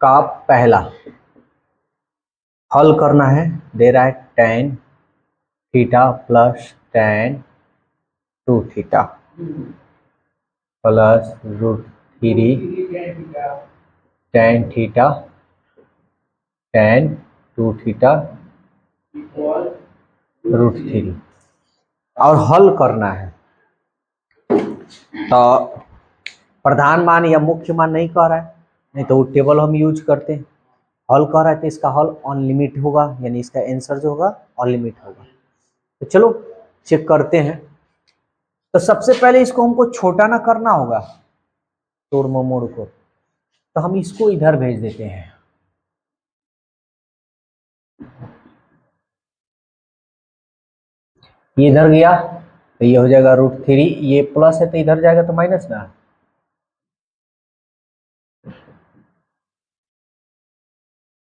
का पहला हल करना है, दे रहा है tan theta plus tan 2 theta plus √3 tan theta tan 2 theta √3 और हल करना है। तो प्रधान मान या मुख्य मान नहीं कह रहा है, नहीं तो वो टेबल हम यूज करते हैं। हल कह रहा है तो इसका हल अनलिमिट होगा, यानी इसका आंसर जो होगा अनलिमिट होगा। तो चलो चेक करते हैं। तो सबसे पहले इसको हमको छोटा ना करना होगा, तोड़ मोड़ को, तो हम इसको इधर भेज देते हैं। ये इधर गया तो ये हो जाएगा √3, ये प्लस है तो इधर जाएगा तो माइनस ना।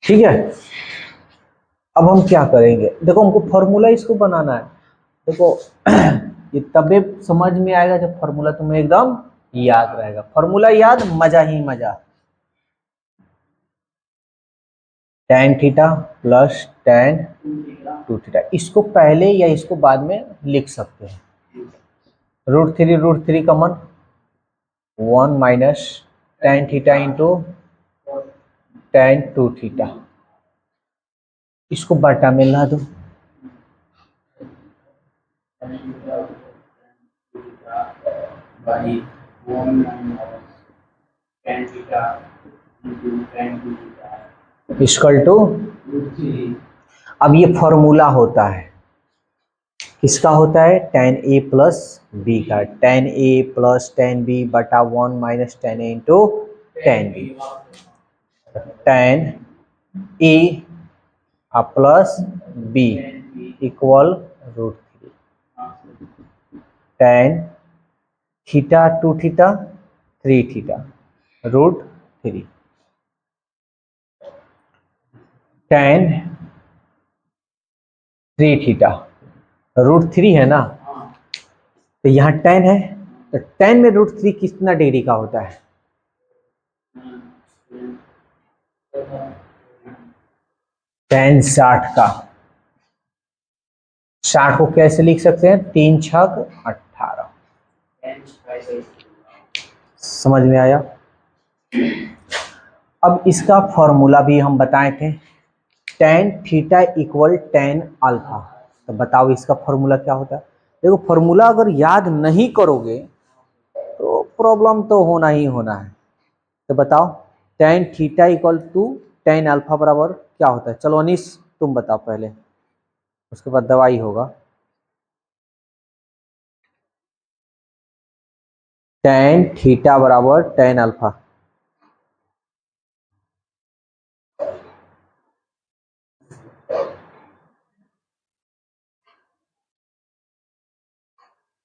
ठीक है, अब हम क्या करेंगे, देखो हमको फॉर्मूला इसको बनाना है। देखो ये तबे समझ में आएगा जब फॉर्मूला तुम्हें एकदम याद रहेगा। फॉर्मूला याद, मजा ही मजा। tan theta plus tan 2 theta, इसको पहले या इसको बाद में लिख सकते हैं। √3 common, 1 minus tan theta into tan 2 theta, इसको बटा में ला दो। इक्वल टू, अब ये फॉर्मूला होता है, किसका होता है, tan a प्लस b का। tan a plus tan b बटा 1 minus tan a into tan b। tan a plus b equal √3, tan theta 2 theta 3 theta √3, tan 3 theta √3 है ना, तो यहाँ tan है, तो tan में √3 कितना डिग्री का होता है, tan 60 का। 60 को कैसे लिख सकते हैं, 3 छक 18। समझ में आया। अब इसका फॉर्मूला भी हम बताए थे, tan theta equal tan alpha. तो बताओ इसका फॉर्मूला क्या होता है। देखो फॉर्मूला अगर याद नहीं करोगे तो प्रॉब्लम तो होना ही होना है। तो बताओ tan theta equal to tan alpha बराबर क्या होता है। चलो अनीस तुम बताओ पहले, उसके बाद दवाई होगा। tan थीटा बराबर tan अल्फा,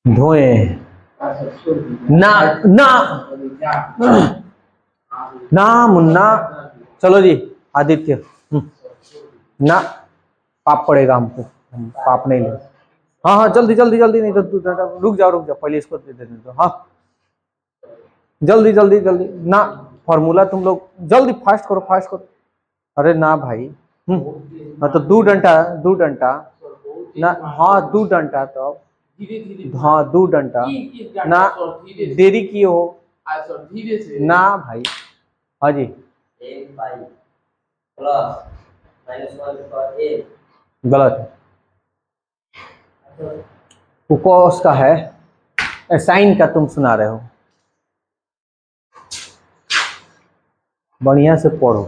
धोए ना ना ना मुन्ना, चलो जी आदित्य, ना पाप पड़ेगा हमको, हम पाप नहीं ले। हाँ हाँ जल्दी जल्दी जल्दी, नहीं तो रुक जाओ पहले इसको दे देने दो। हाँ जल्दी जल्दी जल्दी ना, फॉर्मूला तुम लोग जल्दी फास्ट करो फास्ट करो। अरे ना भाई, हाँ तो 2 डंटा ना, हाँ 2 डंटा, तो हाँ 2 डंटा ना, देरी किए हो ना भाई। हाँ जी, गलत है, वो कॉस का है, साइन का तुम सुना रहे हो। बढ़िया से पढ़ो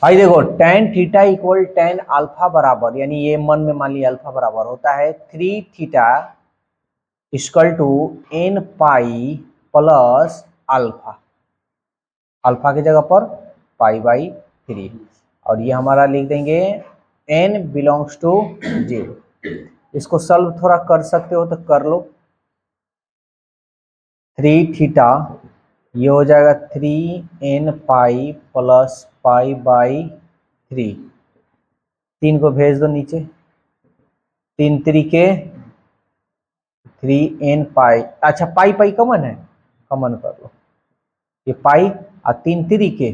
भाई। देखो tan theta equal tan alpha बराबर, यानी ये मन में मान लिया अल्फा बराबर होता है 3 theta equal to n pi plus alpha, alpha की जगह पर पाई/3, और ये हमारा लिख देंगे n बिलोंग्स टू 0। इसको सॉल्व थोड़ा कर सकते हो तो कर लो। 3 थीटा ये हो जाएगा 3n पाई प्लस पाई/3, 3 को भेज दो नीचे, 3 3 3n पाई, अच्छा पाई पाई कॉमन है, कॉमन कर लो, ये पाई और 3 3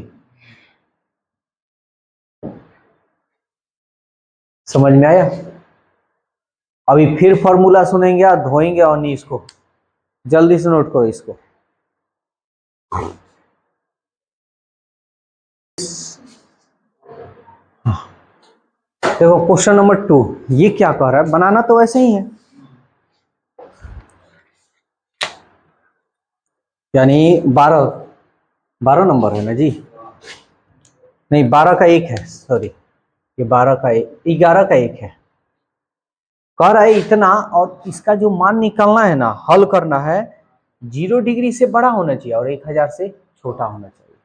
समझ में आया? अभी फिर फॉर्मूला सुनेंगे और धोएंगे और नहीं इसको, जल्दी से नोट करो इसको। देखो क्वेश्चन नंबर 2, ये क्या कह रहा है, बनाना तो वैसे ही है, यानी 12 नंबर है ना जी, नहीं 12 का एक है, सॉरी, ये 12 का एक, 11 का एक है। कह रहा है इतना, और इसका जो मान निकालना है ना, हल करना है, 0 डिग्री से बड़ा होना चाहिए और 1000 से छोटा होना चाहिए।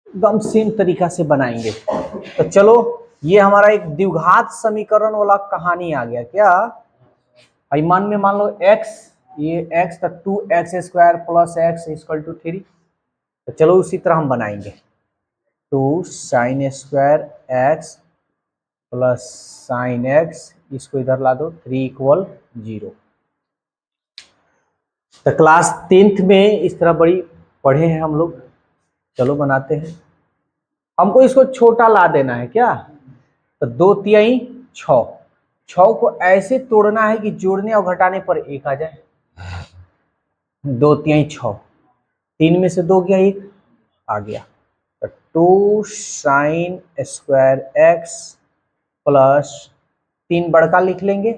एकदम सेम तरीका से बनाएंगे। तो चलो, ये हमारा एक द्विघात समीकरण वाला कहानी आ गया क्या। मान में मान लो x, ये x तक 2x² plus x equal to 3। तो चलो उसी तरह हम बनाएंगे, 2 sin square x plus sign x, इसको इधर ला दो, 3 = 0। तो क्लास 10th में इस तरह बड़ी पढ़े हैं हम लोग। चलो बनाते हैं, हमको इसको छोटा ला देना है क्या। तो 2 तिहाई 6, 6 को ऐसे तोड़ना है कि जोड़ने और घटाने पर 1 आ जाए। 2 तिहाई 6, 3 में से 2 गया, 1 आ गया। तो 2 sin स्क्वायर x प्लस 3 बड़का लिख लेंगे,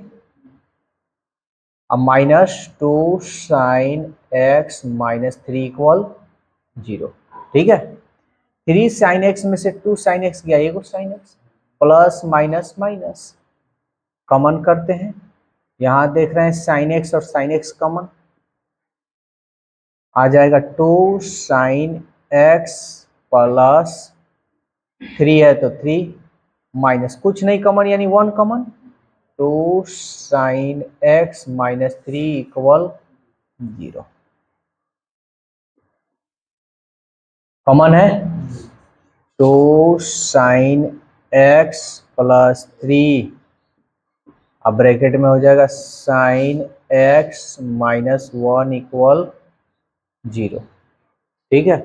अब माइनस 2 sin x माइनस 3 = 0। ठीक है, 3 sin x में से 2 sin x गया, 1 sin x, plus minus minus common करते हैं, यहां देख रहे हैं sin x और sin x कॉमन आ जाएगा, 2 sin x प्लस 3 है तो 3 माइनस कुछ नहीं कॉमन यानी 1 common, 2 sin x minus 3 = 0। Common है 2 sin x प्लस 3, अब ब्रैकेट में हो जाएगा sin x माइनस 1 = 0। ठीक है,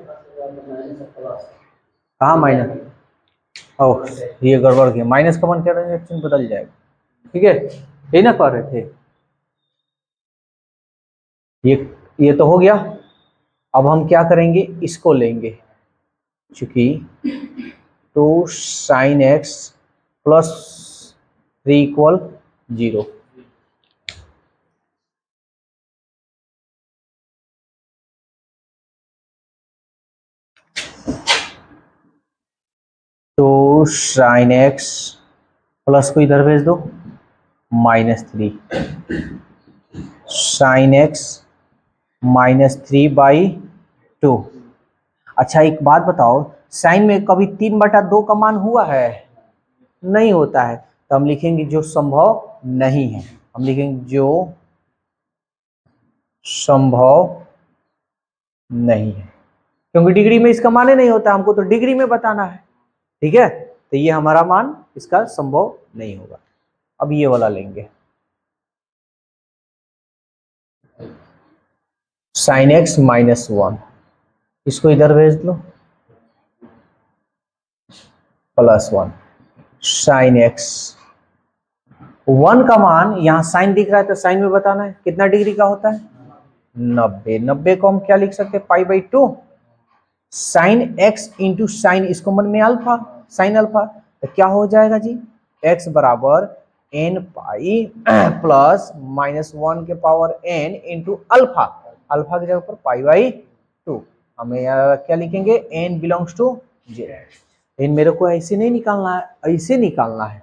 कहाँ माइनस, ओह ये गड़बड़ गया, माइनस का मन क्या रिएक्शन बदल जाएगा। ठीक है, यही ना कह रहे थे, ये तो हो गया। अब हम क्या करेंगे, इसको लेंगे, चूंकि 2 sin x प्लस 3 = 0। तो sin x प्लस को इधर भेज दो, माइनस 3 sin x माइनस 3/2। अच्छा एक बात बताओ, साइन में कभी 3/2 का मान हुआ है? नहीं होता है, तो हम लिखेंगे जो संभव नहीं है, हम लिखेंगे जो संभव नहीं है, क्योंकि डिग्री में इसका मान ही नहीं होता, हमको तो डिग्री में बताना है। ठीक है, तो ये हमारा मान इसका संभव नहीं होगा। अब ये वाला लेंगे, sin x माइनस 1, इसको इधर भेज दो, प्लस 1 sin x, 1 का मान यहाँ साइन दिख रहा है तो साइन में बताना है कितना डिग्री का होता है, 90। 90 को हम क्या लिख सकते हैं, π/2 साइन x इंटू साइन, इसको मन में अल्फा, साइन अल्फा, तो क्या हो जाएगा जी, x बराबर n पाई प्लस माइनस 1 के power n into alpha, alpha की जगह पर π/2, हमें क्या लिखेंगे, n बिलोंग्स टू z। इन मेरे को ऐसे नहीं निकालना है, ऐसे निकालना है,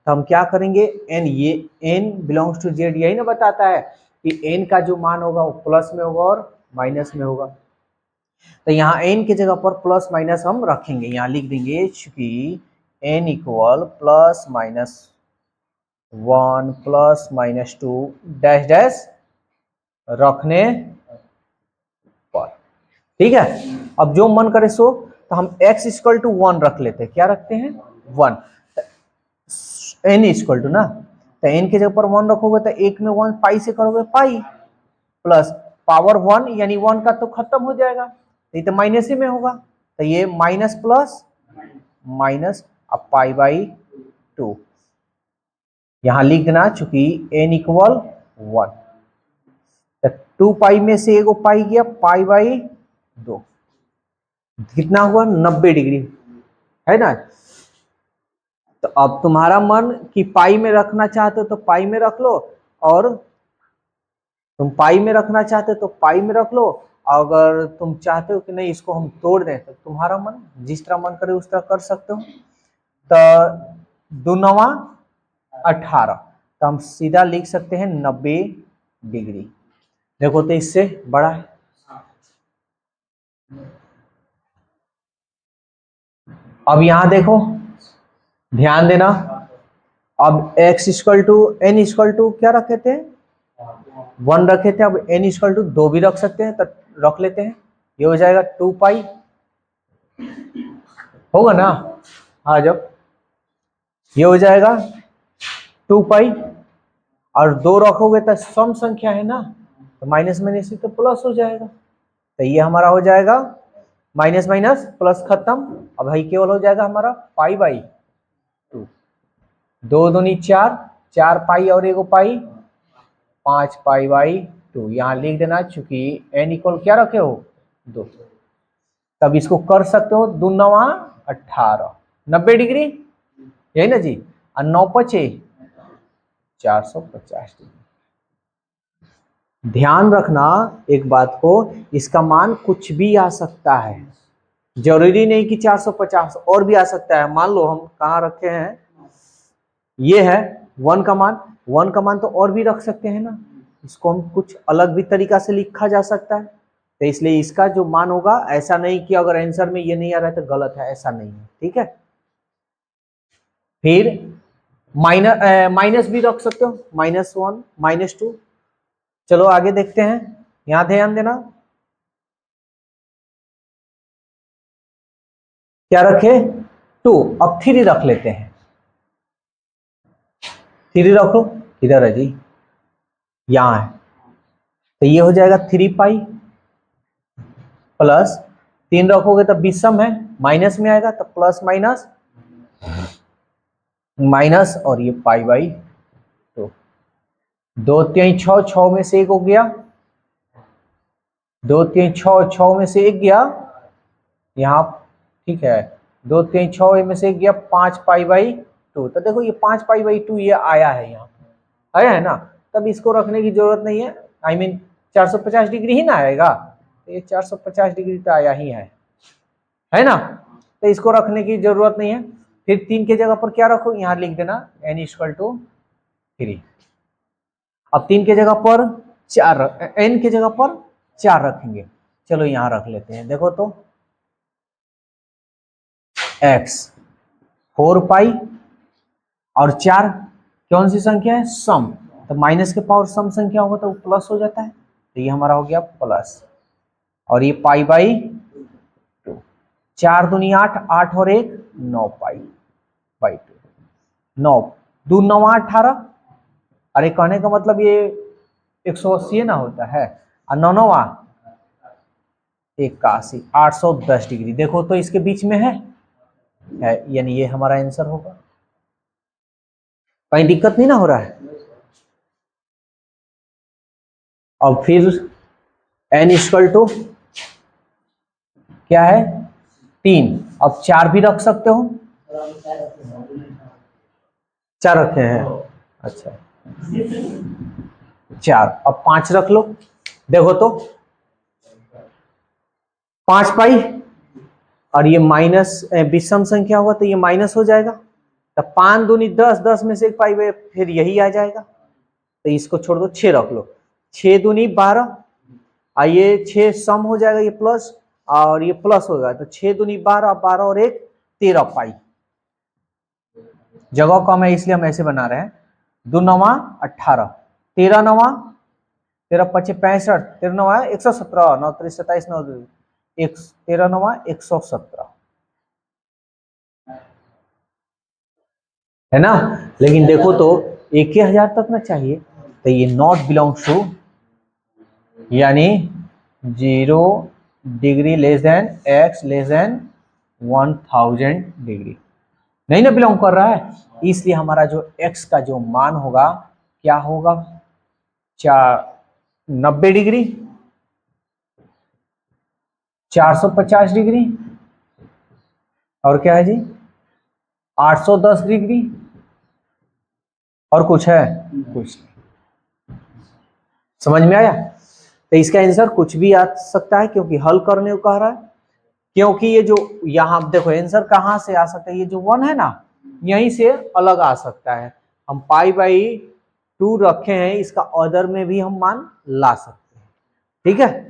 तो हम क्या करेंगे, n, ये n बिलोंग्स टू z यही ना बताता है कि n का जो मान होगा वो प्लस में होगा और माइनस में होगा। तो यहाँ n की जगह पर प्लस माइनस हम रखेंगे, यहाँ लिख देंगे चूंकि n equal plus minus 1 plus minus 2 dash dash रखने पर। ठीक है, अब जो मन करे सो, तो हम x इक्वल टू 1 रख लेते हैं, क्या रखते हैं 1, n इक्वल टू ना, तो n की जगह पर 1 रखोगे तो 1 में 1 पाई से करोगे पाई, प्लस पावर 1 यानी 1 का तो खत्म हो जाएगा, नहीं तो माइनस ही में होगा, तो ये माइनस प्लस माइनस, अब π/2 यहां लिख देना, चूंकि n इक्वल 1, तो 2 पाई में से एगो पाई गया, पाई बाई 2, कितना हुआ 90 डिग्री, है ना। तो अब तुम्हारा मन कि पाई में रखना चाहते हो तो पाई में रख लो, और तुम पाई में रखना चाहते हो तो पाई में रख लो, अगर तुम चाहते हो कि नहीं इसको हम तोड़ दें तो तुम्हारा मन जिस तरह मन करे उस तरह कर सकते हो। तो 2 9 18, तो हम सीधा लिख सकते हैं 90 डिग्री। देखो तो इससे बड़ा है। अब यहां देखो, ध्यान देना, अब x equal to n equal to क्या रखे थे, 1 रखे थे, अब n इक्वल टू 2 भी रख सकते हैं, तो रख लेते हैं, ये हो जाएगा 2 पाई, होगा ना। हाँ, जब ये हो जाएगा 2 पाई, और 2 रखोगे तो सम संख्या है ना, तो माइनस माइनस तो प्लस हो जाएगा, तो ये हमारा हो जाएगा माइनस माइनस प्लस खत्म। अब भाई केवल हो जाएगा हमारा पाई बाई 2, 2 दूनी 4, 4 पाई और एगो पाई, 5 पाई बाई 2, यहाँ लिख देना, चूंकि n इक्वल क्या रखे हो 2, तब इसको कर सकते हो 2 9 18, 90 डिग्री, यही ना जी, और 9 5 450 डिग्री। ध्यान रखना एक बात को, इसका मान कुछ भी आ सकता है, जरूरी नहीं कि 450, और भी आ सकता है। मान लो हम कहाँ रखे हैं, ये है 1 का मान, 1 का मान तो और भी रख सकते हैं ना, इसको हम कुछ अलग भी तरीका से लिखा जा सकता है। तो इसलिए इसका जो मान होगा, ऐसा नहीं कि अगर आंसर में ये नहीं आ रहा है तो गलत है, ऐसा नहीं है, ठीक है। फिर माइनस भी रख सकते हो, -1 -2। चलो आगे देखते हैं, यहां ध्यान देना, क्या रखे 2, अब 3 रख लेते हैं, 3 रखो, इधर है जी, यहां है, तो ये हो जाएगा 3 पाई प्लस 3 रखोगे तो विषम है, माइनस में आएगा तो प्लस माइनस माइनस, और ये पाई बाई 2, 2 3 6, 6 में से एक हो गया, 2 3 6, 6 में से एक गया यहाँ, ठीक है, 2 3 6 में से एक गया 5 पाई बाई 2, तो देखो ये 5 पाई बाई 2 ये आया है, यहाँ आया है ना, तब इसको रखने की जरूरत नहीं है, आई मीन 450 डिग्री ही ना आएगा, तो ये 450 डिग्री तो आया ही है ना, तो इसको रखने की जरूरत नहीं है। फिर 3 के जगह पर क्या रखो, यहाँ लिख देना n इक्वल टू 3, अब 3 के जगह पर 4, n के जगह पर 4 रखेंगे, चलो यहाँ रख लेते हैं, देखो तो x 4 पाई और 4 कौन सी संख्या है, सम, तो माइनस के पावर सम संख्या होगा तो प्लस हो जाता है, तो ये हमारा हो गया प्लस, और ये पाई बाई 2, 4 दूनी 8, 8 और 1 9 पाई बाई 2, 9 2 9 18, अरे कहने का मतलब ये 180 ना होता है, और 9 9 81, 810 डिग्री, देखो तो इसके बीच में है, यानी ये हमारा आंसर होगा। कहीं दिक्कत नहीं ना हो रहा है। अब फिर n इक्वल टू क्या है 3, अब 4 भी रख सकते हो, 4 रखे हैं, अच्छा 4, अब 5 रख लो, देखो तो 5 पाई, और ये माइनस विषम संख्या होगा तो ये माइनस हो जाएगा, तो 5 दूनी 10, 10 में से 1 पाई फिर यही आ जाएगा, तो इसको छोड़ दो, 6 रख लो, 6 दूनी 12, ये 6 सम हो जाएगा, ये प्लस और ये प्लस होगा, तो 6 दूनी 12, 12 और 1 13 पाई, जगह कम है इसलिए हम ऐसे बना रहे हैं, 2 9 18, 13 9 13 5 65, 13 9 117, 9 3 27, 9 13 9 117, है ना। लेकिन देखो तो 1000 तक ना चाहिए, तो ये नॉट बिलोंग्स टू, यानी 0 degree less than x less than 1000 degree, नहीं ना बिलोंग कर रहा है, इसलिए हमारा जो x का जो मान होगा क्या होगा, 90 डिग्री, 450 डिग्री, और क्या है जी 810 डिग्री, और कुछ है, कुछ नहीं। समझ में आया? तो इसका आंसर कुछ भी आ सकता है क्योंकि हल करने को कह रहा है, क्योंकि ये जो यहाँ देखो आंसर कहाँ से आ सकता है, ये जो 1 है ना यहीं से अलग आ सकता है। हम π/2 रखे हैं, इसका अदर में भी हम मान ला सकते हैं। ठीक है।